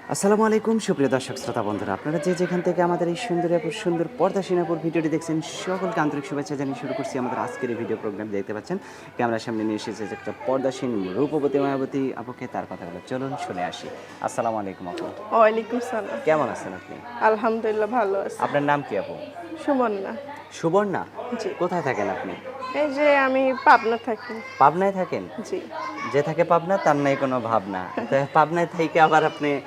আসসালামু আলাইকুম সুপ্রিয় দর্শক শ্রোতা বন্ধুরা, আপনারা যে যেখান থেকে আমাদের এই সুন্দর পর্দাশীন আপুর ভিডিওটি দেখছেন সকলকে আন্তরিক শুভেচ্ছা জানিয়ে শুরু করছি আমাদের আজকের এই ভিডিও প্রোগ্রাম। দেখতে পাচ্ছেন ক্যামেরার সামনে নিয়ে এসেছে যে একটা পর্দাশীন রূপবতী মায়াবতী আপুকে, তার কথাগুলো চলুন শুনে আসি। আসসালামু আলাইকুম আপু, ওয়ালাইকুম সালাম। কেমন আছেন আপনি? আলহামদুলিল্লাহ ভালো আছি। আপনার নাম কি আপু? সুবর্ণা। সুবর্ণা? জি। কোথায় থাকেন আপনি? এই যে আমি পাবনা থাকি। পাবনায় থাকেন? জি। যে থাকে পাবনা তার নাই কোনো ভাবনা। তা পাবনায় থেকে আবার আপনি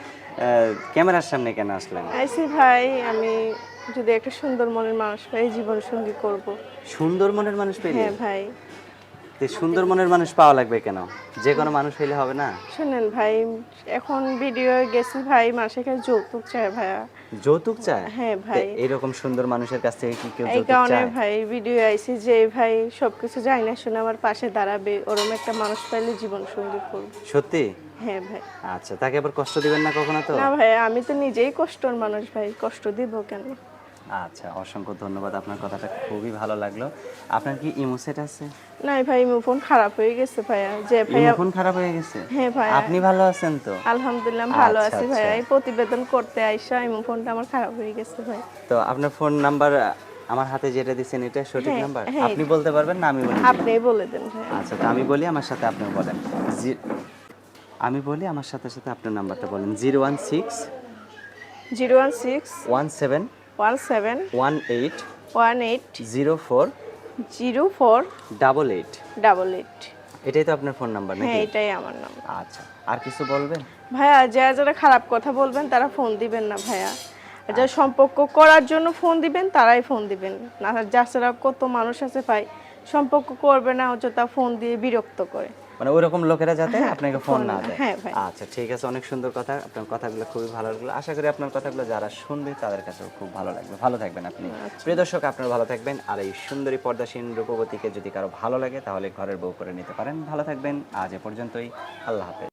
ক্যামেরার সামনে কেন আসলেন? আইসি ভাই, আমি যদি একটা সুন্দর মনের মানুষ পাই জীবন সঙ্গী করব। সুন্দর মনের মানুষ পেলে? হ্যাঁ ভাই। তো সুন্দর মনের মানুষ পাওয়া লাগবে কেন? যে কোনো মানুষ হইলে হবে না? শুনেন ভাই, এখন ভিডিও গেছি ভাই, মানুষের কাছে যৌতুক চায় ভাইয়া। যৌতুক চায়? হ্যাঁ তো ভাই। এরকম সুন্দর মানুষের কাছ থেকে কি কেউ এই যৌতুক কারণে চায়? ভাই ভিডিও আইসি যে ভাই সবকিছু জানি না শুনে আমার পাশে দাঁড়াবে, ওরম একটা মানুষ পাইলে জীবন সঙ্গী করব। সত্যি? হ্যাঁ ভাই। আচ্ছা, তাকে আবার কষ্ট দিবেন না কখনো তো? না ভাই, আমি তো নিজেই কষ্টর মানুষ ভাই, কষ্ট দিব কেন? আচ্ছা, অসংখ্য ধন্যবাদ, আপনার কথাটা খুবই ভালো লাগলো। আপনার কি ইমো সেট আছে? না ভাই, আমার ফোন খারাপ হয়ে গেছে ভাইয়া। যে ইমো ভাইয়া, ফোন খারাপ হয়ে গেছে? হ্যাঁ ভাইয়া। আপনি ভালো আছেন তো? আলহামদুলিল্লাহ ভালো আচ্ছা, আছি আচ্ছা। ভাইয়া। এই প্রতিবেদন করতে আইসা আমার ফোনটা আমার খারাপ হয়ে গেছে ভাই। তো আপনার ফোন নাম্বার আমার হাতে যেটা দিচ্ছেন এটা সঠিক হ্যাঁ, নাম্বার? হ্যাঁ। আপনি বলতে পারবেন না আমি বলে দিই? আপনিই বলে দেন ভাইয়া। আচ্ছা, তো আমি বলি আমার সাথে আপনি বলেন। আমি বলি আমার সাথে সাথে আপনার নাম্বারটা বলেন। 016 016 17 17 18 18 04 04 88। 88। এটাই তো আপনার ফোন নাম্বার হ্যাঁ, নাকি? এটাই আমার নাম। আচ্ছা, আর কিছু বলবেন? ভাইয়া, যারা যারা খারাপ কথা বলবেন তারা ফোন দিবেন না ভাইয়া। আর যারা আচ্ছা। সম্পর্ক করার জন্য ফোন দিবেন তারাই ফোন দিবেন না। যারা কত মানুষ আছে ভাই, সম্পর্ক করবে না, অযথা ফোন দিয়ে বিরক্ত করে। মানে ওইরকম লোকেরা যাতে হ্যাঁ, আপনাকে ফোন না ফোন- দেয়। হ্যাঁ ভাই। আচ্ছা, ঠিক আছে, অনেক সুন্দর কথা। আপনার কথাগুলো খুবই ভালো লাগলো। আশা করি আপনার কথাগুলো যারা শুনবে তাদের কাছেও খুব ভালো লাগবে। ভালো থাকবেন আপনি। প্রিয় দর্শক, আপনারা ভালো থাকবেন। আর এই সুন্দরী পর্দাসীন রূপবতীকে যদি কারো ভালো লাগে তাহলে ঘরের বউ করে নিতে পারেন। ভালো থাকবেন। আজ এ পর্যন্তই। আল্লাহ হাফেজ।